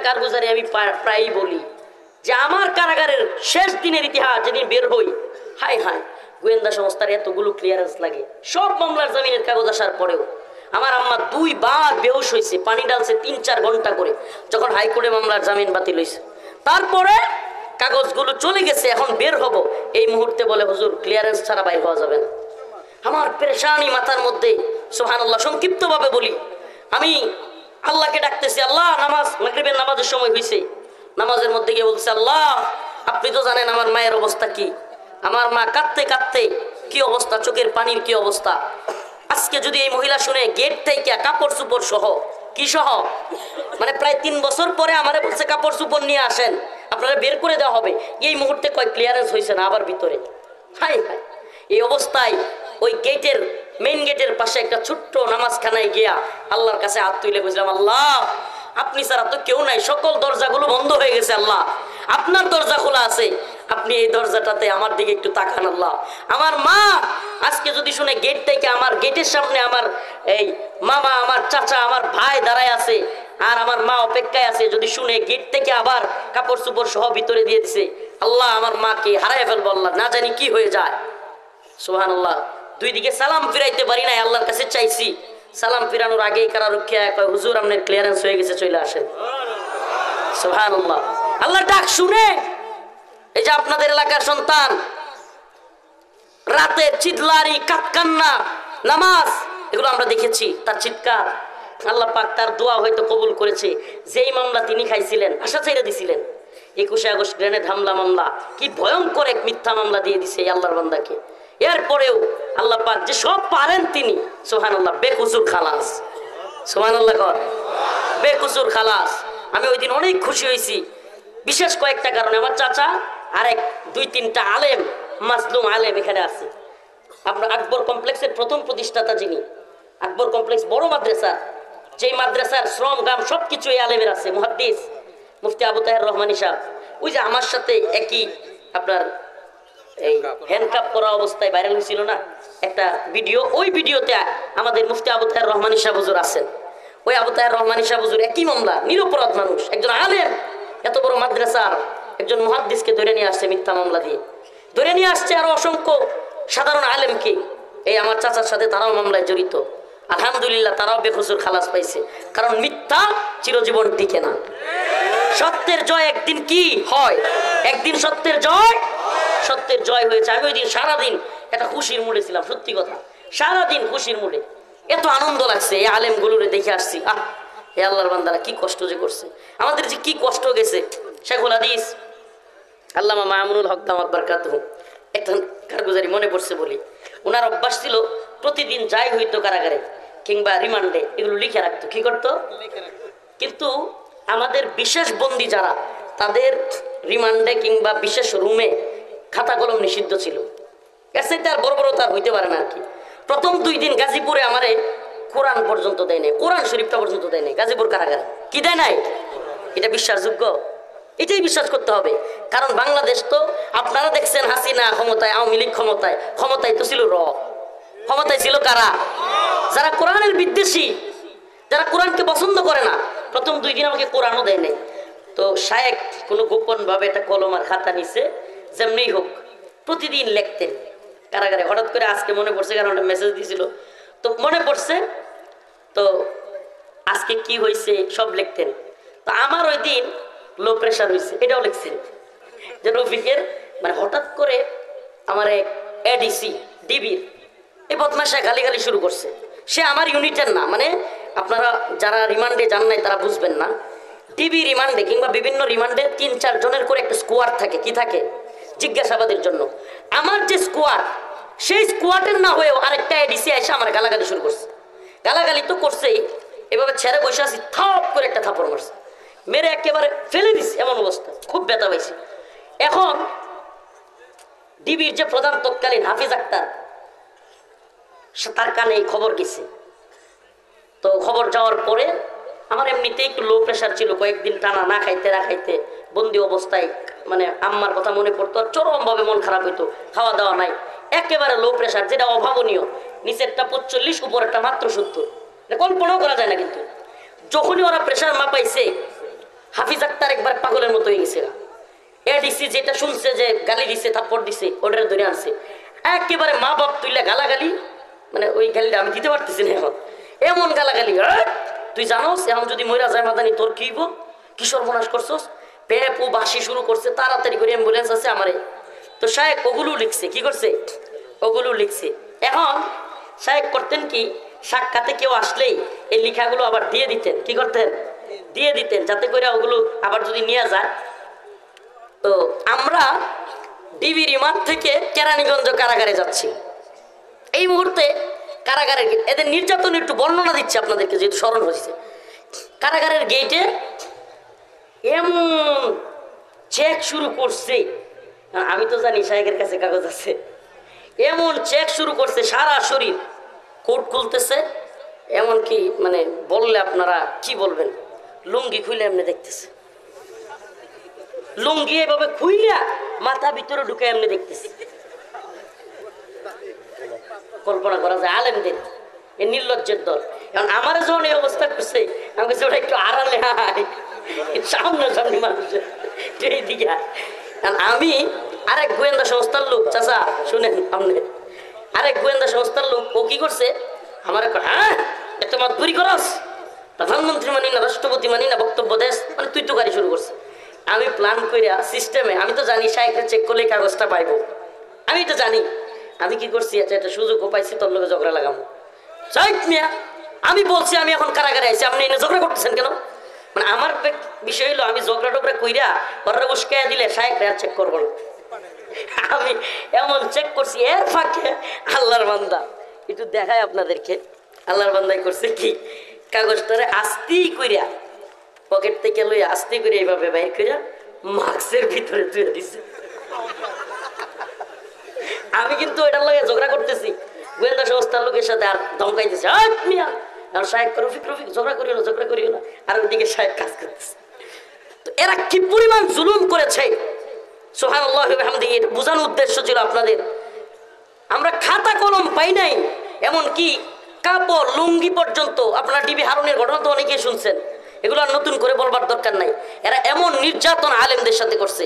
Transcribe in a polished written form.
কারগুজারি আমি প্রায়ই বলি যে আমার কারাগারের শেষ দিনের ইতিহাস যেদিন বের হই, হায় হায় গোয়েন্দা সংস্থার এতগুলো ক্লিয়ারেন্স লাগে। সব মামলার জামিনের কাগজ আসার পরেও আমার আম্মা 2 বার বেহুশ হয়েছে, পানি ডালছে 3-4 ঘন্টা করে, যখন হাইকোর্টে মামলার জামিন বাতিল হয়েছে। তারপরে কাগজগুলো চলে গেছে, এখন বের হব, এই মুহূর্তে বলে হুজুর ক্লিয়ারেন্স ছাড়া বাইর হওয়া যাবে না। আমার পেরেশানি মাথার মধ্যে। সুবহানাল্লাহ, সংক্ষিপ্তভাবে বলি, আমি আল্লাহকে ডাকতেছি, আল্লাহ নামাজ মাগরিবের নামাজের সময় হয়েছে, নামাজের মধ্যে গিয়ে বলছে, আল্লাহ আপনি তো জানেন আমার মায়ের অবস্থা কি, আমার মা কাঁদতে কাঁদতে কি অবস্থা, চোখের পানির কি অবস্থা। আজকে যদি এই মহিলা শুনে গেট থেকে কাপড় চুপড় সহ, কি সহ, মানে প্রায় 3 বছর পরে আমারে বলছে কাপড় চুপড় নিয়ে আসেন, আপনারা বের করে দেওয়া হবে, এই মুহূর্তে কয় ক্লিয়ারেন্স হয়েছে না আবার ভিতরে। হায় হায়, এই অবস্থায় ওই গেটের মেইন গেটের পাশে একটা ছোট্ট নামাজখানায় গিয়া আল্লাহর কাছে হাত তুলে বুঝলাম, আল্লাহ আপনি ছাড়া তো কেউ নাই, সকল দরজাগুলো বন্ধ হয়ে গেছে, আল্লাহ আপনার দরজা খোলা আছে, আপনি এই দরজাটাতে আমার দিকে একটু তাকান আল্লাহ। আমার মা আজকে যদি শুনে গেট থেকে, আমার গেটের সামনে আমার এই মামা, আমার চাচা, আমার ভাই দাঁড়ায় আছে, আর আমার মা অপেক্ষায় আছে, যদি শুনে গেট থেকে আবার কাপড় চোপড় সহ ভিতরে দিয়ে দিছে, আল্লাহ আমার মাকে হারায় ফেলবো, আল্লাহ না জানি কি হয়ে যায়। সুবহানাল্লাহ, 2 দিকে সালাম ফিরাইতে পারি নাই, আল্লাহর কাছে চাইছি, সালাম ফিরানোর আগেই কারারক্ষী কয় হুজুর আপনার ক্লিয়ারেন্স হয়ে গেছে, চলে আসেন। সুবহানাল্লাহ, আল্লাহর ডাক শুনে এই যে আপনাদের এলাকার সন্তান রাতে চিৎলারি কান্না নামাজ, এগুলো আমরা দেখেছি, তার চিৎকার, আল্লাহ পাক তার দোয়া হয়তো কবুল করেছে। যেই মামলা তিনি খাইছিলেন, আশা ছেড়ে দিছিলেন, 21শে আগস্ট গ্রেনেড হামলা মামলা, কি ভয়ঙ্কর এক মিথ্যা মামলা দিয়ে দিছে এই আল্লাহর বান্দাকে। এরপরেও আল্লাহ পাক যে সব পারেন তিনি, সুবহানাল্লাহ, বেকসুর খালাস। সুবহানাল্লাহ কর, বেকসুর খালাস। আমি ওই দিন অনেক খুশি হয়েছি, বিশেষ কয়েকটা কারণে। আমার চাচা আরেক 2-3টা আলেম, মাজলুম আলেম এখানে আছে। আপনার আকবর কমপ্লেক্সের প্রথম প্রতিষ্ঠাতা যিনি, আকবর কমপ্লেক্স বড় মাদ্রাসা, যেই মাদ্রাসার শ্রম গাম সবকিছু এই আলেমের আছে, মুহাদ্দিস মুফতি আবু তাহের রহমানী সাহেব। ওই যে আমার সাথে একই আপনার এই হ্যান্ডকাপ করা অবস্থায় ভাইরাল হয়েছিল না একটা ভিডিও, ওই ভিডিওতে আমাদের মুফতি আবু তাহের রহমানী সাহেব হুজুর আছেন। ওই আবু তাহের রহমানী সাহেব হুজুর একই মামলা, নিরপরাধ মানুষ, একজন আলেম, এত বড় মাদ্রাসার একজন মুহাদ্দিসকে ধরে নিয়ে আসছে মিথ্যা মামলা দিয়ে, ধরে নিয়ে আসছে আরো অসংখ্য সাধারণ আলেমকে। এই আমার চাচার সাথে তারাও মামলায় জড়িত, আলহামদুলিল্লাহ তারাও বেকসুর খালাস পাইছে, কারণ মিথ্যা চিরজীবন টিকে না। সত্যের জয় একদিন কি হয়, একদিন সত্যের জয়, সত্যের জয় হয়েছে। আমি ওই দিন সারাদিন একটা খুশির মুডে ছিলাম, সত্যি কথা, সারাদিন খুশির মুডে, এত আনন্দ লাগছে এই আলেমগুলোরে দেখে আসছি। হে আল্লাহর বান্দারা কি কষ্ট যে করছে, আমাদের যে কি কষ্ট গেছে। শেখুল হাদিস আল্লামা মামুনুল হক দামাত বারকাতুহু একটা কারগুজারি মনে পড়ছে বলি, ওনার অভ্যাস ছিল প্রতিদিন যাই হইতো কারাগারে কিংবা রিমান্ডে এগুলো লিখে রাখতো। কি করতো? কিন্তু আমাদের বিশেষ বন্দী যারা, তাদের রিমান্ডে কিংবা বিশেষ রুমে খাতা কলম নিষিদ্ধ ছিল। এর সাথে আর বড় বড় তার হইতে পারে না আর কি। প্রথম 2 দিন গাজীপুরে আমারে কোরআন পর্যন্ত দেয় নাই, কোরআন শরীফটা পর্যন্ত দেয় নাই গাজীপুর কারাগারে। কি দেয় নাই? এটা বিশ্বাসযোগ্য? এটাই বিশ্বাস করতে হবে, কারণ বাংলাদেশ তো আপনারা দেখছেন হাসিনা ক্ষমতায়, আওয়ামী লীগ ক্ষমতায়, ক্ষমতায় তো ছিল ক্ষমতায় ছিল কারা? যারা কোরআনের বিদ্বেষী, যারা কোরআনকে পছন্দ করে না। প্রথম 2 দিন আমাকে কোরআনও দেয় নাই। তো শায়েক কোনো গোপন ভাবে একটা কলম আর খাতা নিছে, যেমনি হোক প্রতিদিন লিখতেন কারাগারে। হঠাৎ করে আজকে মনে পড়ছে, কারণ একটা মেসেজ দিয়েছিল, তো মনে পড়ছে, তো আজকে কি হয়েছে সব লিখতেন। তো আমার ওই দিন লো প্রেশার হয়েছে, এটাও লিখছেন যে রফিকের মানে হঠাৎ করে আমার এক এডিসি ডিবির এই বদমাশা গালিগালি শুরু করছে। সে আমার ইউনিটের না, মানে আপনারা যারা রিমান্ডে যান নাই তারা বুঝবেন না। ডিবি রিমান্ডে কিংবা বিভিন্ন রিমান্ডে 3-4 জনের করে একটা স্কোয়াড থাকে। কি থাকে? জিজ্ঞাসাবাদের জন্য। আমার যে স্কোয়াড, সেই স্কোয়াডের না হয়েও আরেকটা এডিসি এসে আমার গালাগালি শুরু করছে। গালাগালি তো করছেই, এভাবে ছেড়ে বসে আছি, থাপ করে একটা থাপড় মারছে, মেরে একেবারে ফেলে দিচ্ছে, এমন অবস্থা, খুব ব্যথা পাইছি। এখন ডিবির যে প্রধান তৎকালীন হাফিজ আক্তার, তার কানে এই খবর গেছে। তো খবর যাওয়ার পরে আমার এমনিতে একটু লো প্রেশার ছিল, কয়েকদিন টানা না খাইতে না খাইতে বন্দি অবস্থায়, মানে আম্মার কথা মনে পড়তো, আর চরমভাবে মন খারাপ হইতো, খাওয়া দাওয়া নাই, একেবারে লো প্রেশার, যেটা অভাবনীয়। নিচেরটা 45, উপরেরটা মাত্র 70, কল্পনাও করা যায় না। কিন্তু যখনই ওরা প্রেশার মাপাইছে, হাফিজ আক্তার একবার পাগলের মতো হয়ে গেছে। এডিসি যেটা শুনছে যে গালি দিছে, থাপ্পড় দিছে, ওটারে ধরে আনছে একেবারে মা বাপ তুইলা গালাগালি, মানে ওই গালিটা আমি দিতে পারতেছি না এখন, এমন গালাগালি। তুই জানোস এখন যদি মইরা যায় মাদানি তোর কি হইব, কি সর্বনাশ করছস, পেপু বাসি শুরু করছে, তাড়াতাড়ি করে অ্যাম্বুলেন্স আছে আমারে। তো শায়েক ওগুলো লিখছে, কি করছে, ওগুলো লিখছে। এখন শায়েক করতেন কি, সাক্ষাতে কেউ আসলেই এই লেখাগুলো আবার দিয়ে দিতেন, কি করতেন, দিয়ে দিতেন, যাতে করে ওগুলো আবার যদি নিয়ে যায়। তো আমরা ডিবি রিমান্ড থেকে কেরানীগঞ্জ কারাগারে যাচ্ছি এই মুহূর্তে। কারাগারের এদের নির্যাতন একটু বর্ণনা দিচ্ছে আপনাদেরকে, যেহেতু স্মরণ হয়েছে। কারাগারের গেটে এমন চেক শুরু করছে, আমি তো জানি শায়েকের কাছে কাগজ আছে, এমন চেক শুরু করছে সারা শরীর, কোট খুলতেছে, এমনকি মানে বললে আপনারা কি বলবেন, লুঙ্গি খুলে এমনি দেখতেছে, লুঙ্গি এভাবে খুইলা মাথা ভিতরে ঢুকে এমনি দেখতেছে। কল্পনা করা যায় আলেমদের এই নির্লজ্জের দল। কারণ আমার যখন এই অবস্থা করছে, আমাকে ওটা একটু আড়ালে হাই সামনে সামনে মানুষের এইদিকে। আমি আরেক গোয়েন্দা সংস্থার লোক, চাচা শুনেন আপনি, আরেক গোয়েন্দা সংস্থার লোক, ও কি করছে আমার, হ্যাঁ একটা মাতবুরি করস, প্রধানমন্ত্রী মানি না, রাষ্ট্রপতি মানি না, বক্তব্য দেশ, মানে তুই তো গাড়ি শুরু করছে। আমি প্ল্যান করিয়া সিস্টেমে, আমি তো জানি শায়েখের চেক করলে কাগজটা পাইবো, আমি তো জানি। আমি কি করছি, একটা সুযোগও পাইছি, তোর লোকে ঝগড়া লাগাবো। শায়েখ মিয়া, আমি বলছি আমি এখন কারাগারে আইছি, আপনি এনে ঝগড়া করতেছেন কেন? মানে আমার বিষয় হলো, আমি ঝগড়া টগড়া কইরা ওরা উস্কাইয়া দিলে শায়েখরে আর চেক করবো না। আমি এমন চেক করছি, এর ফাঁকে আল্লাহর বান্দা, একটু দেখায় আপনাদেরকে, আল্লাহর বান্দাই করছে কি, কাগজটারে আস্তি কইরা পকেট থেকে লইয়া আস্তি করে এইভাবে বাইর কইরা মাস্কের ভিতরে তুলে দিছে। আমি কিন্তু এটার লগে ঝগড়া করতেছি গোয়েন্দা সংস্থার লোকের সাথে, আর ধমকাইতেছে, মিয়া আর শায়েখ রফিক রফিক ঝগড়া করিও না, ঝগড়া করিও না, আর ওইদিকে শায়েখ কাজ করতেছে। তো এরা কি পরিমাণ জুলুম করেছে, সুবহানাল্লাহ ওয়া বিহামদিহি, এটা বোঝানোর উদ্দেশ্য ছিল আপনাদের। আমরা খাতা কলম পাই নাই, এমনকি কাপড় লুঙ্গি পর্যন্ত, আপনার ডিবি হারুনের ঘটনা তো অনেকেই শুনছেন, এগুলো আর নতুন করে বলবার দরকার নাই। এরা এমন নির্যাতন আলেমদের সাথে করছে।